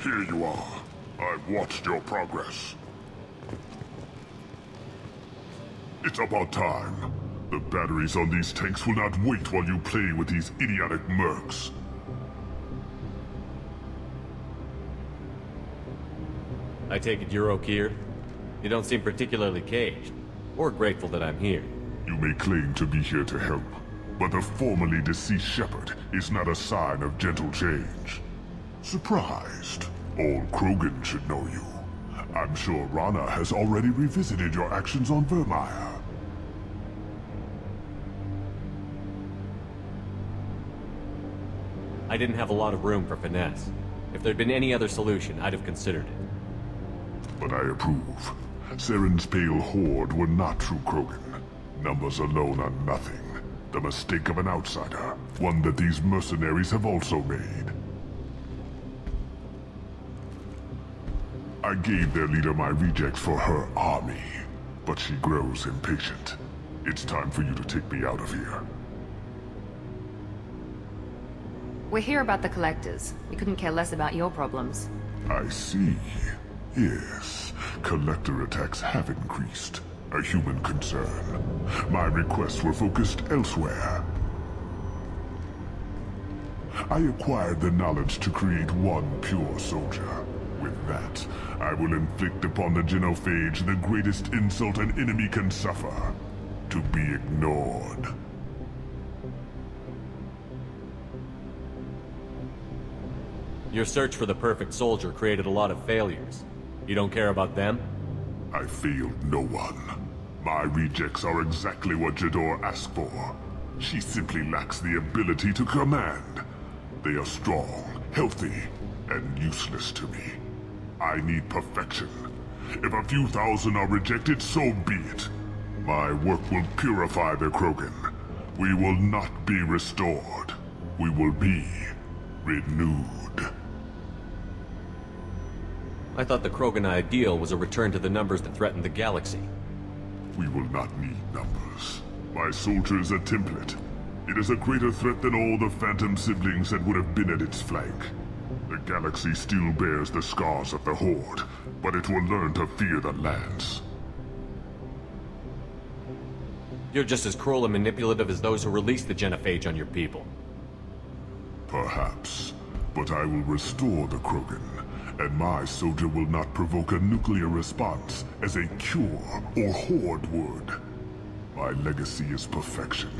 Here you are. I've watched your progress. It's about time. The batteries on these tanks will not wait while you play with these idiotic mercs. I take it you're okay? You don't seem particularly caged, or grateful that I'm here. You may claim to be here to help, but the formerly deceased shepherd is not a sign of gentle change. Surprised? All Krogan should know you. I'm sure Rana has already revisited your actions on Vermeer. I didn't have a lot of room for finesse. If there'd been any other solution, I'd have considered it. But I approve. Saren's pale horde were not true Krogan. Numbers alone are nothing. The mistake of an outsider, one that these mercenaries have also made. I gave their leader my rejects for her army, but she grows impatient. It's time for you to take me out of here. We're here about the collectors. We couldn't care less about your problems. I see. Yes, collector attacks have increased. A human concern. My requests were focused elsewhere. I acquired the knowledge to create one pure soldier. With that, I will inflict upon the genophage the greatest insult an enemy can suffer. To be ignored. Your search for the perfect soldier created a lot of failures. You don't care about them? I failed no one. My rejects are exactly what Jador asked for. She simply lacks the ability to command. They are strong, healthy, and useless to me. I need perfection. If a few thousand are rejected, so be it. My work will purify the Krogan. We will not be restored. We will be renewed. I thought the Krogan ideal was a return to the numbers that threatened the galaxy. We will not need numbers. My soldier is a template. It is a greater threat than all the Phantom siblings that would have been at its flank. The galaxy still bears the scars of the Horde, but it will learn to fear the Lance. You're just as cruel and manipulative as those who released the genophage on your people. Perhaps, but I will restore the Krogan. And my soldier will not provoke a nuclear response as a cure or Horde would. My legacy is perfection,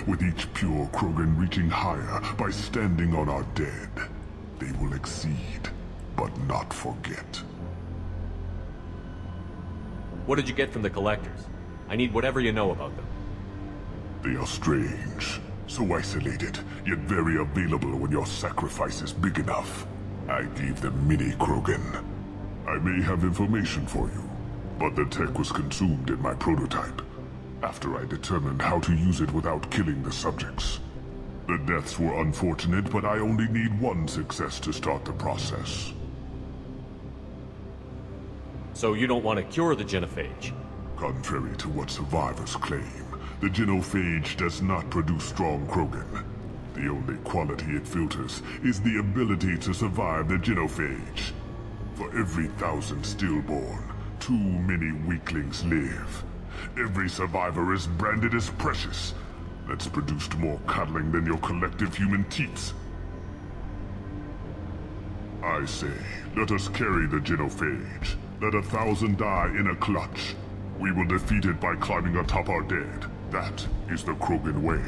with each pure Krogan reaching higher by standing on our dead. They will exceed, but not forget. What did you get from the collectors? I need whatever you know about them. They are strange, so isolated, yet very available when your sacrifice is big enough. I gave them mini Krogan. I may have information for you, but the tech was consumed in my prototype, after I determined how to use it without killing the subjects. The deaths were unfortunate, but I only need one success to start the process. So you don't want to cure the genophage? Contrary to what survivors claim, the genophage does not produce strong Krogan. The only quality it filters is the ability to survive the genophage. For every 1,000 stillborn, too many weaklings live. Every survivor is branded as precious. That's produced more cuddling than your collective human teats. I say, let us carry the genophage. Let 1,000 die in a clutch. We will defeat it by climbing atop our dead. That is the Krogan way.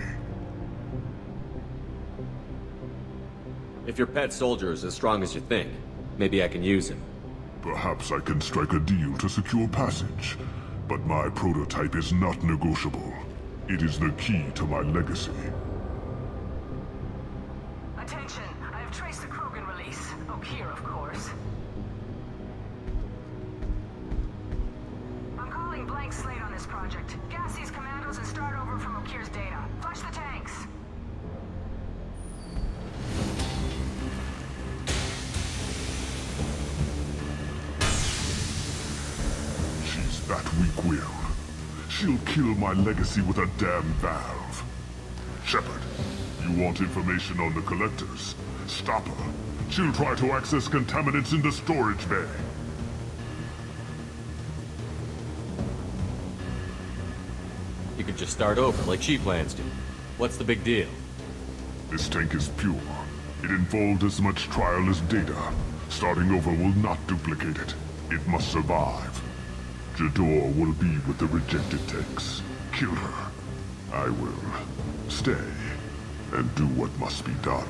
If your pet soldier is as strong as you think, maybe I can use him. Perhaps I can strike a deal to secure passage, but my prototype is not negotiable. It is the key to my legacy. Attention! I have traced the Krogan release. Oh, here, of course. I'm calling blank slate on this project. Gas these commandos and start over from Okir's data. Flush the tanks! She's that weak-willed. She'll kill my legacy with a damn valve. Shepard, You want information on the collectors? Stop her. She'll try to access contaminants in the storage bay. You could just start over like she plans to. What's the big deal? This tank is pure. It involved as much trial as data. Starting over will not duplicate it. It must survive. Jador will be with the rejected tanks. Kill her. I will stay and do what must be done.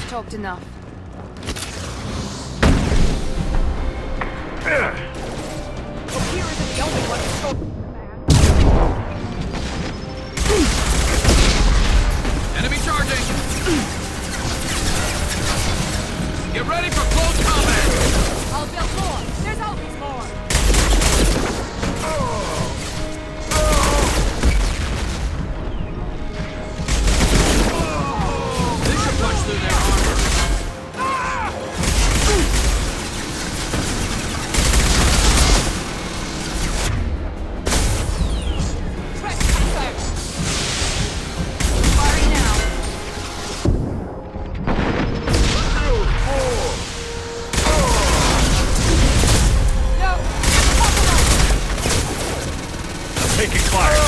Talked enough. Here isn't the only one who stole. Enemy charging! Get ready for close combat! I'll build more. There's always more. They should punch through their armor. Taking fire!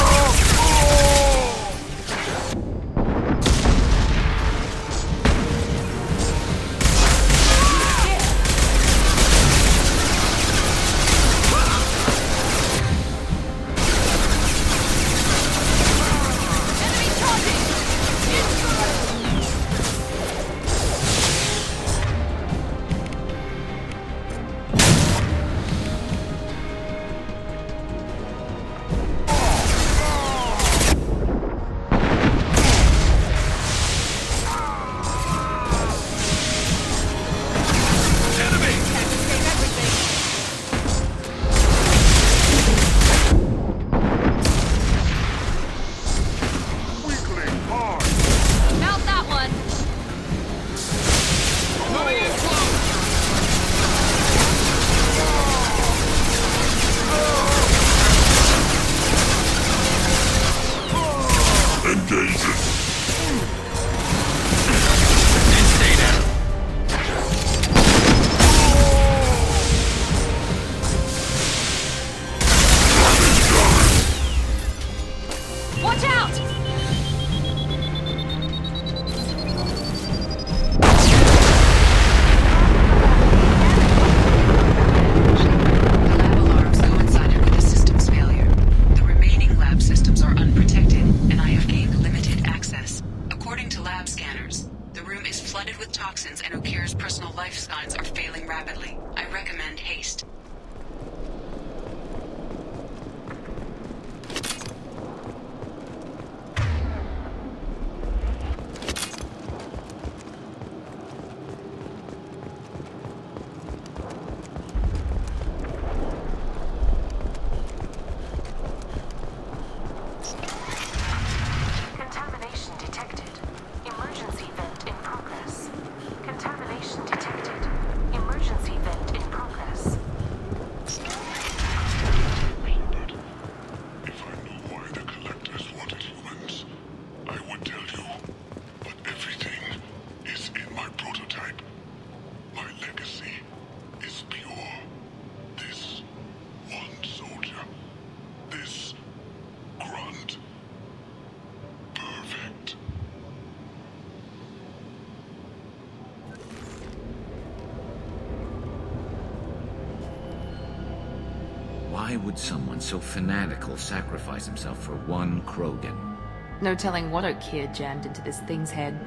Why would someone so fanatical sacrifice himself for one Krogan? No telling what Okeer jammed into this thing's head.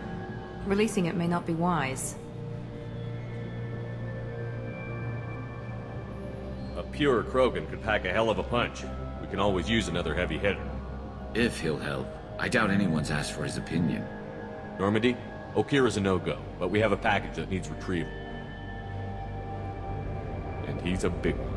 Releasing it may not be wise. A pure Krogan could pack a hell of a punch. We can always use another heavy hitter. If he'll help. I doubt anyone's asked for his opinion. Normandy, Okeer is a no-go, but we have a package that needs retrieval. And he's a big one.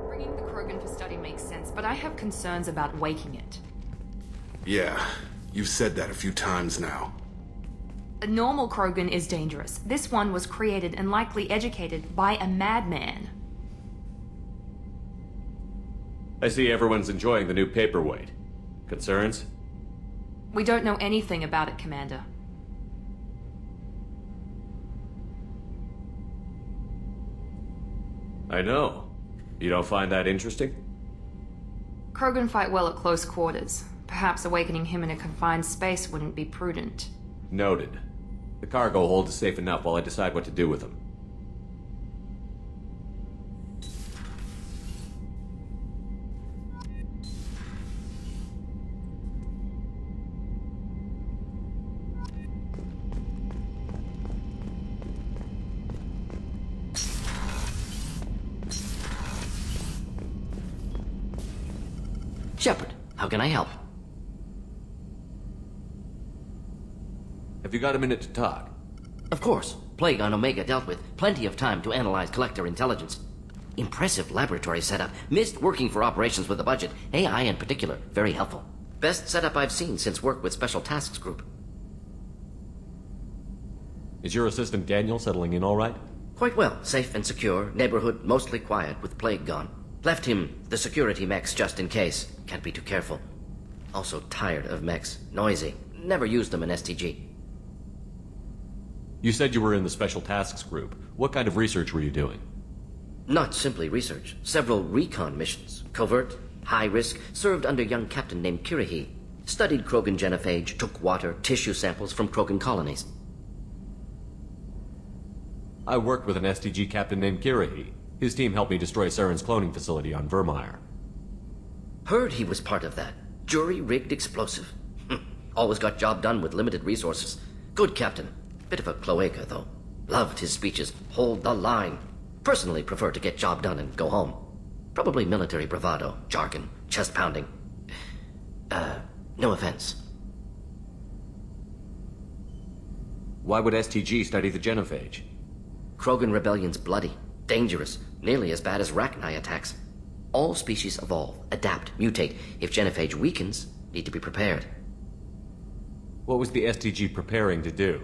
Bringing the Krogan for study makes sense, but I have concerns about waking it. Yeah, you've said that a few times now. A normal Krogan is dangerous. This one was created and likely educated by a madman. I see everyone's enjoying the new paperweight. Concerns? We don't know anything about it, Commander. I know. You don't find that interesting? Krogan fight well at close quarters. Perhaps awakening him in a confined space wouldn't be prudent. Noted. The cargo hold is safe enough while I decide what to do with him. Shepard, how can I help? Have you got a minute to talk? Of course. Plague on Omega dealt with. Plenty of time to analyze Collector intelligence. Impressive laboratory setup. Missed working for operations with a budget. AI in particular. Very helpful. Best setup I've seen since work with Special Tasks Group. Is your assistant Daniel settling in all right? Quite well. Safe and secure. Neighborhood mostly quiet with Plague gone. Left him the security mechs just in case. Can't be too careful. Also tired of mechs. Noisy. Never used them in STG. You said you were in the Special Tasks Group. What kind of research were you doing? Not simply research. Several recon missions. Covert, high risk, served under a young captain named Kirahi. Studied Krogan genophage, took water, tissue samples from Krogan colonies. I worked with an STG captain named Kirahi. His team helped me destroy Saren's cloning facility on Vermeer. Heard he was part of that. Jury-rigged explosive. Always got job done with limited resources. Good captain. Bit of a cloaca, though. Loved his speeches. Hold the line. Personally prefer to get job done and go home. Probably military bravado, jargon, chest pounding. No offense. Why would STG study the genophage? Krogan rebellion's bloody, dangerous, nearly as bad as Rachni attacks. All species evolve, adapt, mutate. If genophage weakens, need to be prepared. What was the STG preparing to do?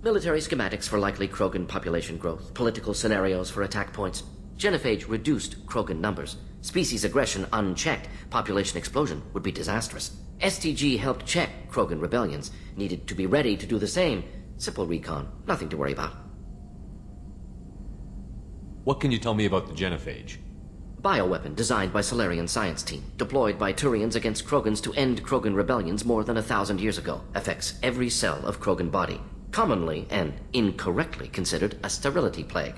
Military schematics for likely Krogan population growth, political scenarios for attack points. Genophage reduced Krogan numbers. Species aggression unchecked, population explosion would be disastrous. STG helped check Krogan rebellions, needed to be ready to do the same. Simple recon, nothing to worry about. What can you tell me about the genophage? Bioweapon designed by Solarian science team, deployed by Turians against Krogans to end Krogan rebellions more than 1,000 years ago. Affects every cell of Krogan body. Commonly and incorrectly considered a sterility plague.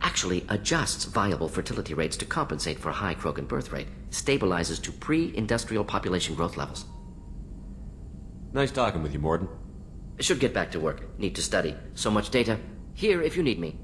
Actually adjusts viable fertility rates to compensate for high Krogan birth rate. Stabilizes to pre-industrial population growth levels. Nice talking with you, Morden. Should get back to work. Need to study. So much data. Here if you need me.